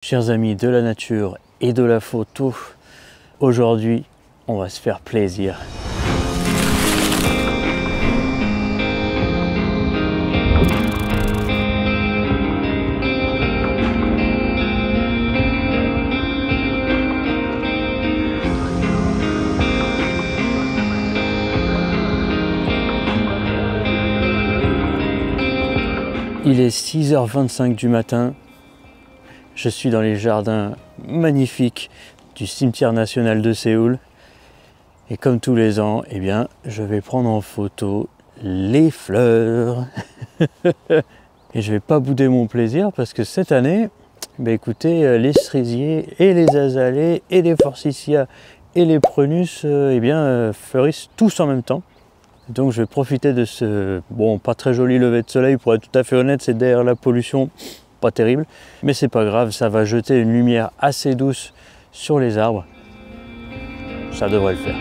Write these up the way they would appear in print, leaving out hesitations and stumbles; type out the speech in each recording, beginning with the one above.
Chers amis de la nature et de la photo, aujourd'hui on va se faire plaisir. Il est 6h25 du matin. Je suis dans les jardins magnifiques du cimetière national de Séoul. Et comme tous les ans, eh bien, je vais prendre en photo les fleurs. Et je vais pas bouder mon plaisir parce que cette année, bah écoutez, les cerisiers et les azalées et les forsythias et les prunus fleurissent tous en même temps. Donc je vais profiter de ce, bon, pas très joli lever de soleil pour être tout à fait honnête, c'est derrière la pollution, pas terrible, mais c'est pas grave, ça va jeter une lumière assez douce sur les arbres. Ça devrait le faire.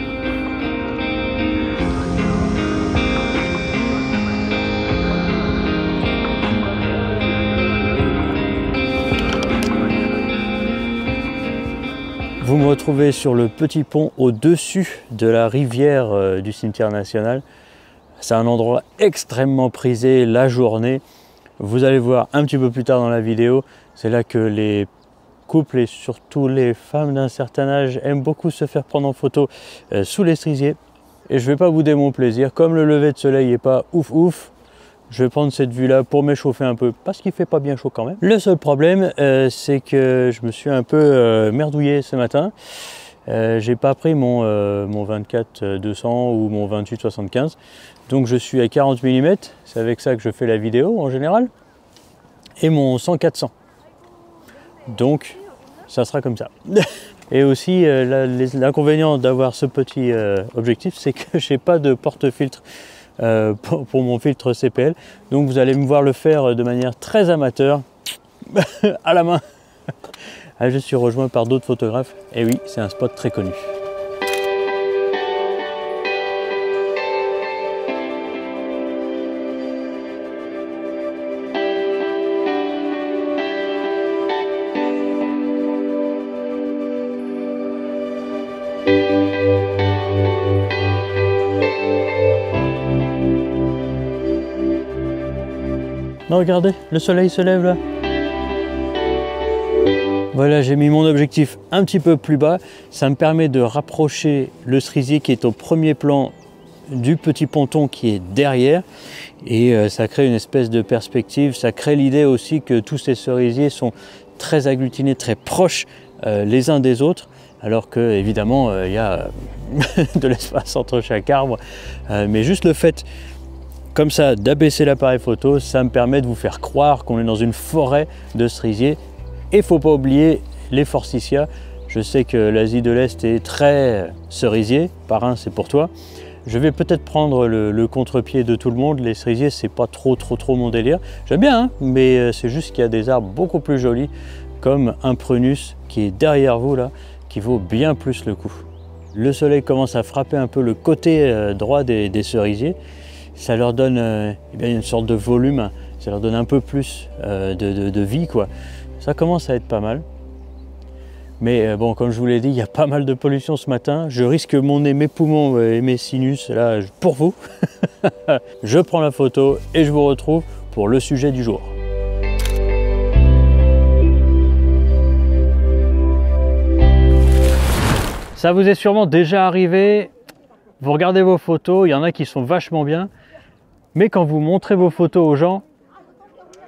Vous me retrouvez sur le petit pont au-dessus de la rivière du cimetière national. C'est un endroit extrêmement prisé la journée. Vous allez voir un petit peu plus tard dans la vidéo, c'est là que les couples et surtout les femmes d'un certain âge aiment beaucoup se faire prendre en photo sous les cerisiers. Et je ne vais pas bouder mon plaisir, comme le lever de soleil n'est pas ouf ouf, je vais prendre cette vue-là pour m'échauffer un peu, parce qu'il ne fait pas bien chaud quand même. Le seul problème, c'est que je me suis un peu merdouillé ce matin. J'ai pas pris mon 24-200 ou mon 28-75, donc je suis à 40 mm, c'est avec ça que je fais la vidéo en général, et mon 100-400. Donc ça sera comme ça. Et aussi l'inconvénient d'avoir ce petit objectif, c'est que j'ai pas de porte-filtre pour mon filtre CPL, donc vous allez me voir le faire de manière très amateur à la main. Je suis rejoint par d'autres photographes, et oui, c'est un spot très connu. Non, regardez, le soleil se lève là. Voilà, j'ai mis mon objectif un petit peu plus bas. Ça me permet de rapprocher le cerisier qui est au premier plan du petit ponton qui est derrière. Et ça crée une espèce de perspective. Ça crée l'idée aussi que tous ces cerisiers sont très agglutinés, très proches les uns des autres. Alors que évidemment, il y a de l'espace entre chaque arbre. Mais juste le fait comme ça d'abaisser l'appareil photo, ça me permet de vous faire croire qu'on est dans une forêt de cerisiers. Et il ne faut pas oublier les forsythias. Je sais que l'Asie de l'Est est très cerisier. Parrain, c'est pour toi. Je vais peut-être prendre le contre-pied de tout le monde. Les cerisiers, c'est pas trop mon délire. J'aime bien, hein, mais c'est juste qu'il y a des arbres beaucoup plus jolis, comme un prunus qui est derrière vous là, qui vaut bien plus le coup. Le soleil commence à frapper un peu le côté droit des cerisiers. Ça leur donne une sorte de volume, ça leur donne un peu plus de vie, quoi. Ça commence à être pas mal. Mais bon, comme je vous l'ai dit, il y a pas mal de pollution ce matin. Je risque mon nez, mes poumons et mes sinus là pour vous. Je prends la photo et je vous retrouve pour le sujet du jour. Ça vous est sûrement déjà arrivé. Vous regardez vos photos, il y en a qui sont vachement bien. Mais quand vous montrez vos photos aux gens,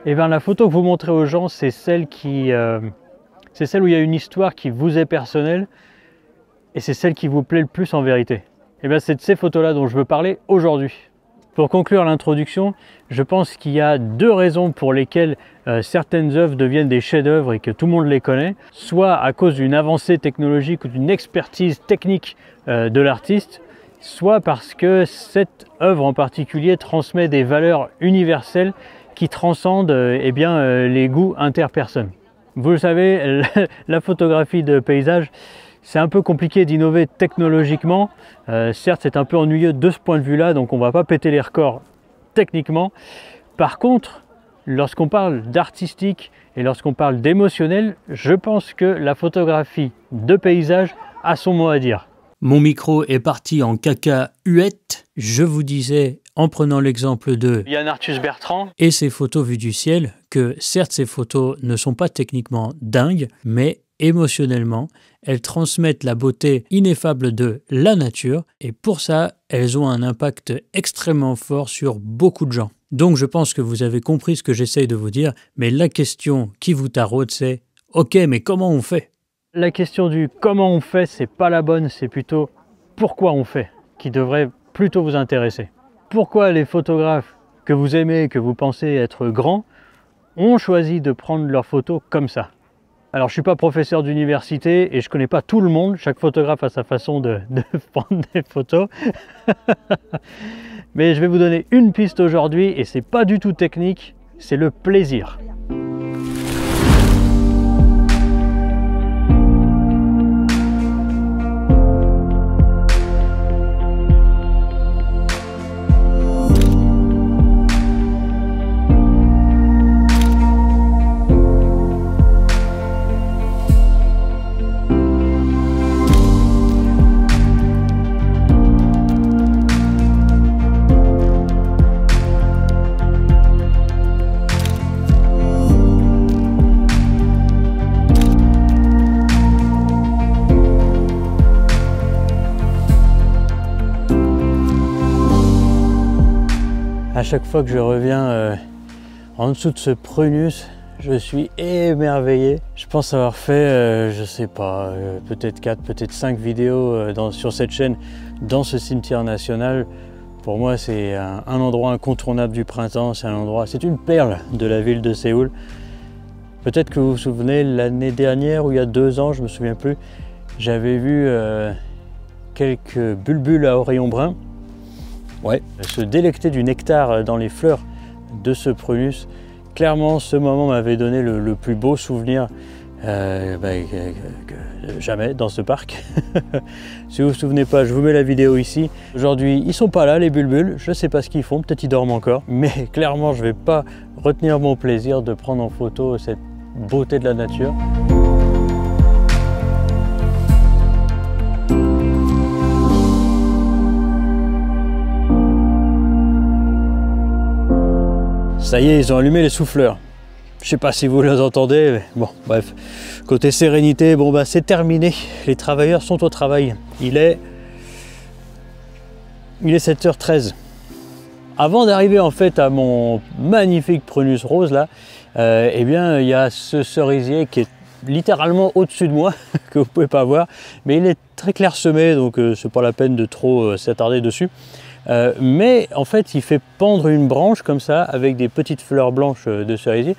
eh bien, la photo que vous montrez aux gens, c'est celle où il y a une histoire qui vous est personnelle et c'est celle qui vous plaît le plus en vérité. Eh bien, c'est de ces photos-là dont je veux parler aujourd'hui. Pour conclure l'introduction, je pense qu'il y a deux raisons pour lesquelles certaines œuvres deviennent des chefs-d'œuvre et que tout le monde les connaît, soit à cause d'une avancée technologique ou d'une expertise technique de l'artiste, soit parce que cette œuvre en particulier transmet des valeurs universelles qui transcendent les goûts interpersonnes. Vous le savez, la photographie de paysage, c'est un peu compliqué d'innover technologiquement. Certes, c'est un peu ennuyeux de ce point de vue-là, donc on ne va pas péter les records techniquement. Par contre, lorsqu'on parle d'artistique Et lorsqu'on parle d'émotionnel, je pense que la photographie de paysage a son mot à dire. Mon micro est parti en cacahuète. Je vous disais, en prenant l'exemple de Yann Arthus Bertrand et ses photos vues du ciel, que certes ces photos ne sont pas techniquement dingues, mais émotionnellement, elles transmettent la beauté ineffable de la nature et pour ça, elles ont un impact extrêmement fort sur beaucoup de gens. Donc je pense que vous avez compris ce que j'essaye de vous dire, mais la question qui vous taraude c'est « Ok, mais comment on fait ?» La question du « comment on fait » c'est pas la bonne, c'est plutôt « pourquoi on fait » qui devrait plutôt vous intéresser. Pourquoi les photographes que vous aimez, que vous pensez être grands, ont choisi de prendre leurs photos comme ça? Alors je ne suis pas professeur d'université et je ne connais pas tout le monde, chaque photographe a sa façon de prendre des photos. Mais je vais vous donner une piste aujourd'hui et c'est pas du tout technique, c'est le plaisir. À chaque fois que je reviens en dessous de ce prunus, je suis émerveillé. Je pense avoir fait, je sais pas, peut-être 4, peut-être 5 vidéos sur cette chaîne dans ce cimetière national. Pour moi, c'est un endroit incontournable du printemps, c'est une perle de la ville de Séoul. Peut-être que vous vous souvenez, l'année dernière ou il y a 2 ans, je me souviens plus, j'avais vu quelques bulbules à oreillons bruns. Ouais, se délecter du nectar dans les fleurs de ce prunus, clairement ce moment m'avait donné le plus beau souvenir jamais dans ce parc. Si vous ne vous souvenez pas, je vous mets la vidéo ici. Aujourd'hui, ils sont pas là les bulbules, je ne sais pas ce qu'ils font, peut-être ils dorment encore, mais clairement je ne vais pas retenir mon plaisir de prendre en photo cette beauté de la nature. Ça y est, ils ont allumé les souffleurs. Je sais pas si vous les entendez, mais bon, bref. Côté sérénité, bon bah c'est terminé. Les travailleurs sont au travail. Il est 7h13. Avant d'arriver en fait à mon magnifique prunus rose là, eh bien il y a ce cerisier qui est littéralement au-dessus de moi, que vous pouvez pas voir, mais il est très clairsemé, donc c'est pas la peine de trop s'attarder dessus. Mais en fait il fait pendre une branche comme ça avec des petites fleurs blanches de cerisier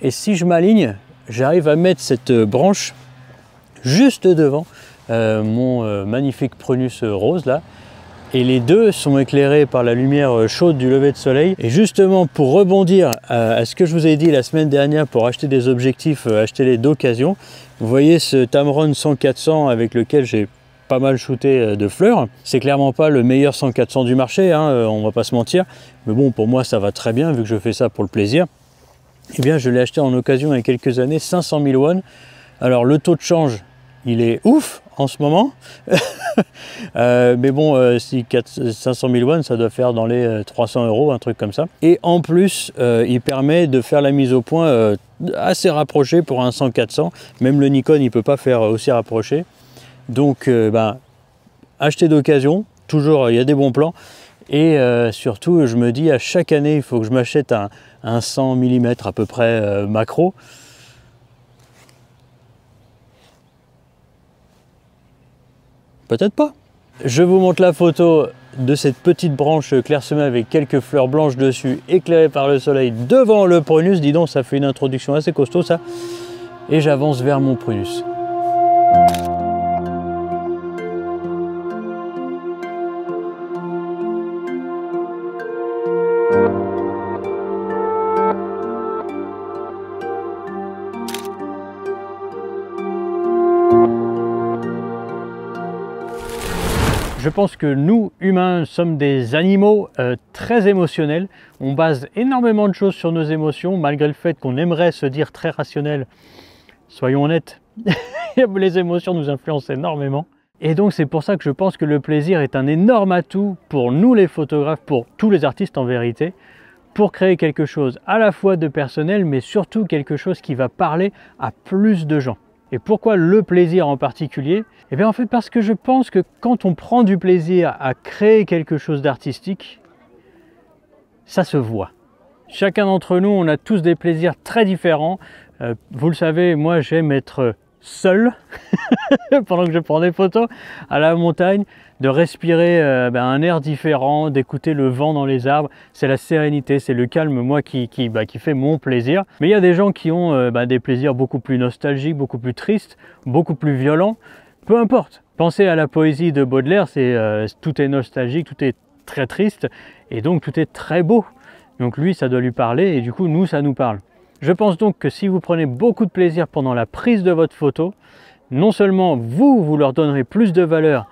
et si je m'aligne j'arrive à mettre cette branche juste devant mon magnifique prunus rose là et les deux sont éclairés par la lumière chaude du lever de soleil et justement pour rebondir à ce que je vous ai dit la semaine dernière pour acheter des objectifs, acheter-les d'occasion, vous voyez ce Tamron 100-400 avec lequel j'ai pas mal shooté de fleurs. C'est clairement pas le meilleur 100-400 du marché, hein, on va pas se mentir. Mais bon, pour moi, ça va très bien vu que je fais ça pour le plaisir. Eh bien, je l'ai acheté en occasion il y a quelques années, 500 000 won. Alors, le taux de change, il est ouf en ce moment. Mais bon, si 500 000 won, ça doit faire dans les 300 €, un truc comme ça. Et en plus, il permet de faire la mise au point assez rapprochée pour un 100-400. Même le Nikon, il peut pas faire aussi rapproché. Donc acheter d'occasion, toujours il y a des bons plans et surtout je me dis à chaque année il faut que je m'achète un 100 mm à peu près macro. Peut-être pas. Je vous montre la photo de cette petite branche clairsemée avec quelques fleurs blanches dessus éclairées par le soleil devant le prunus. Dis donc, ça fait une introduction assez costaud ça. Et j'avance vers mon prunus. Je pense que nous, humains, sommes des animaux très émotionnels. On base énormément de choses sur nos émotions, malgré le fait qu'on aimerait se dire très rationnel. Soyons honnêtes, les émotions nous influencent énormément. Et donc c'est pour ça que je pense que le plaisir est un énorme atout pour nous les photographes, pour tous les artistes en vérité, pour créer quelque chose à la fois de personnel, mais surtout quelque chose qui va parler à plus de gens. Et pourquoi le plaisir en particulier? Eh bien en fait parce que je pense que quand on prend du plaisir à créer quelque chose d'artistique, ça se voit. Chacun d'entre nous, on a tous des plaisirs très différents. Vous le savez, moi j'aime être seul pendant que je prends des photos à la montagne, de respirer un air différent, d'écouter le vent dans les arbres. C'est la sérénité, c'est le calme, moi, qui fait mon plaisir. Mais il y a des gens qui ont des plaisirs beaucoup plus nostalgiques, beaucoup plus tristes, beaucoup plus violents. Peu importe. Pensez à la poésie de Baudelaire, tout est nostalgique, tout est très triste, et donc tout est très beau. Donc lui, ça doit lui parler, et du coup, nous, ça nous parle. Je pense donc que si vous prenez beaucoup de plaisir pendant la prise de votre photo, non seulement vous leur donnerez plus de valeur,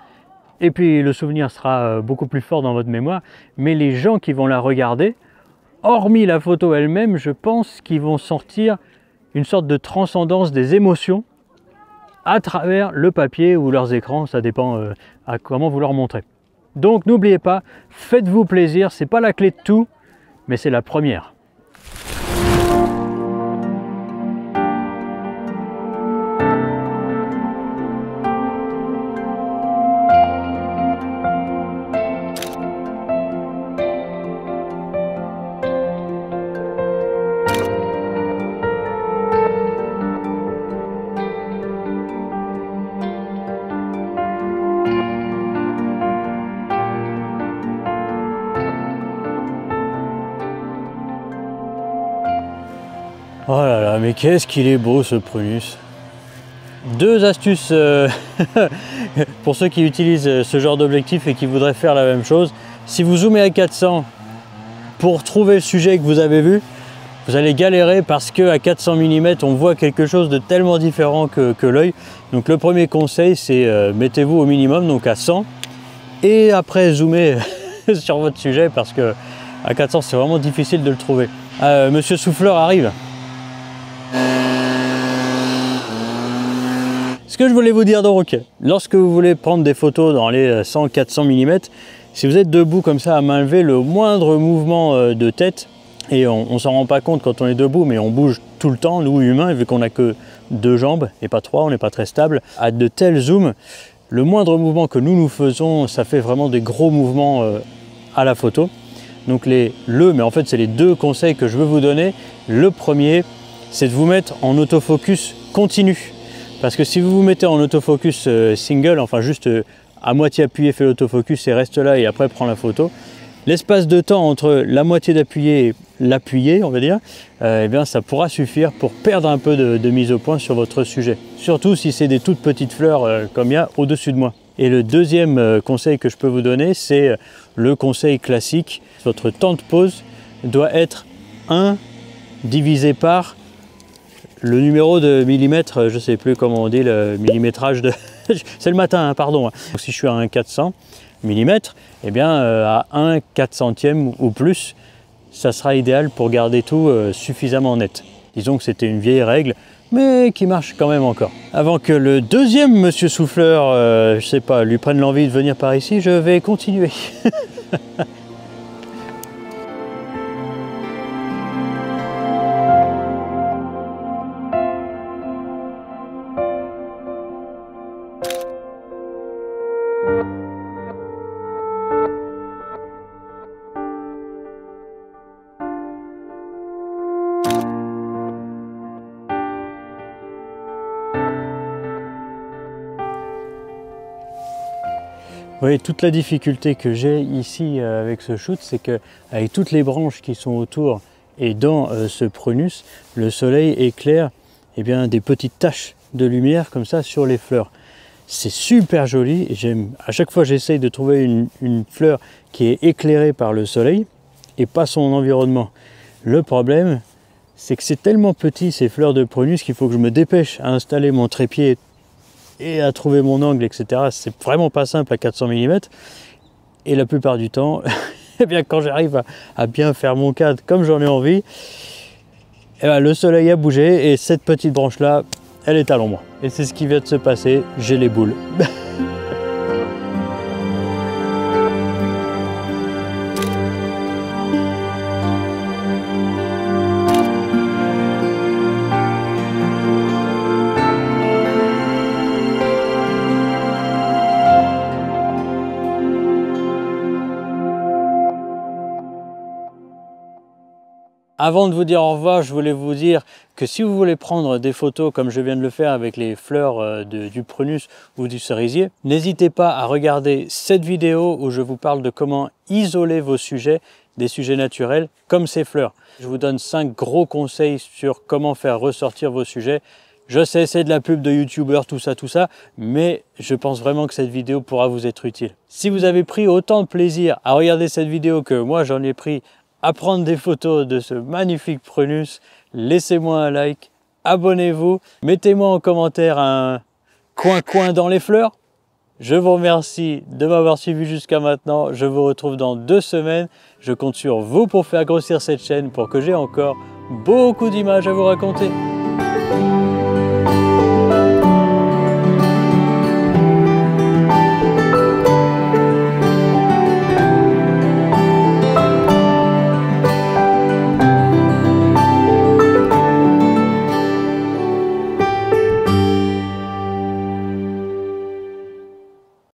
et puis le souvenir sera beaucoup plus fort dans votre mémoire, mais les gens qui vont la regarder, hormis la photo elle-même, je pense qu'ils vont sortir une sorte de transcendance des émotions à travers le papier ou leurs écrans, ça dépend à comment vous leur montrez. Donc n'oubliez pas, faites-vous plaisir, c'est pas la clé de tout, mais c'est la première. Oh là là, mais qu'est-ce qu'il est beau ce prunus! Deux astuces pour ceux qui utilisent ce genre d'objectif et qui voudraient faire la même chose. Si vous zoomez à 400 pour trouver le sujet que vous avez vu, vous allez galérer parce qu'à 400 mm on voit quelque chose de tellement différent que l'œil. Donc le premier conseil, c'est mettez-vous au minimum, donc à 100, et après zoomez sur votre sujet parce que à 400 c'est vraiment difficile de le trouver. Monsieur Souffleur arrive. Ce que je voulais vous dire donc, lorsque vous voulez prendre des photos dans les 100-400 mm, si vous êtes debout comme ça à main levée, le moindre mouvement de tête, et on s'en rend pas compte quand on est debout, mais on bouge tout le temps, nous humains, vu qu'on n'a que deux jambes et pas trois, on n'est pas très stable, à de tels zooms, le moindre mouvement que nous faisons, ça fait vraiment des gros mouvements à la photo. Donc mais en fait c'est les deux conseils que je veux vous donner. Le premier, c'est de vous mettre en autofocus continu. Parce que si vous vous mettez en autofocus single, enfin juste à moitié appuyé, fait l'autofocus et reste là et après prend la photo, l'espace de temps entre la moitié d'appuyé et l'appuyé, on va dire, eh bien ça pourra suffire pour perdre un peu de mise au point sur votre sujet. Surtout si c'est des toutes petites fleurs comme il y a au-dessus de moi. Et le deuxième conseil que je peux vous donner, c'est le conseil classique. Votre temps de pause doit être 1 divisé par le numéro de millimètres, je ne sais plus comment on dit le millimétrage de... c'est le matin, hein, pardon. Donc, si je suis à un 400 mm, eh bien à 1/400e ou plus, ça sera idéal pour garder tout suffisamment net. Disons que c'était une vieille règle, mais qui marche quand même encore. Avant que le deuxième monsieur Souffleur, je sais pas, lui prenne l'envie de venir par ici, je vais continuer. Vous voyez, toute la difficulté que j'ai ici avec ce shoot, c'est que avec toutes les branches qui sont autour et dans ce prunus, le soleil éclaire eh bien, des petites taches de lumière comme ça sur les fleurs. C'est super joli. À chaque fois, j'essaye de trouver une fleur qui est éclairée par le soleil et pas son environnement. Le problème, c'est que c'est tellement petit ces fleurs de prunus qu'il faut que je me dépêche à installer mon trépied et à trouver mon angle, etc. C'est vraiment pas simple à 400 mm. Et la plupart du temps, eh bien, quand j'arrive à bien faire mon cadre comme j'en ai envie, eh bien, le soleil a bougé et cette petite branche là, elle est à l'ombre. Et c'est ce qui vient de se passer, j'ai les boules. Avant de vous dire au revoir, je voulais vous dire que si vous voulez prendre des photos comme je viens de le faire avec les fleurs du prunus ou du cerisier, n'hésitez pas à regarder cette vidéo où je vous parle de comment isoler vos sujets, des sujets naturels comme ces fleurs. Je vous donne 5 gros conseils sur comment faire ressortir vos sujets. Je sais, c'est de la pub de youtubeur, tout ça, mais je pense vraiment que cette vidéo pourra vous être utile. Si vous avez pris autant de plaisir à regarder cette vidéo que moi j'en ai pris à prendre des photos de ce magnifique prunus, laissez-moi un like, abonnez-vous, mettez-moi en commentaire un coin dans les fleurs. Je vous remercie de m'avoir suivi jusqu'à maintenant. Je vous retrouve dans 2 semaines. Je compte sur vous pour faire grossir cette chaîne pour que j'ai encore beaucoup d'images à vous raconter.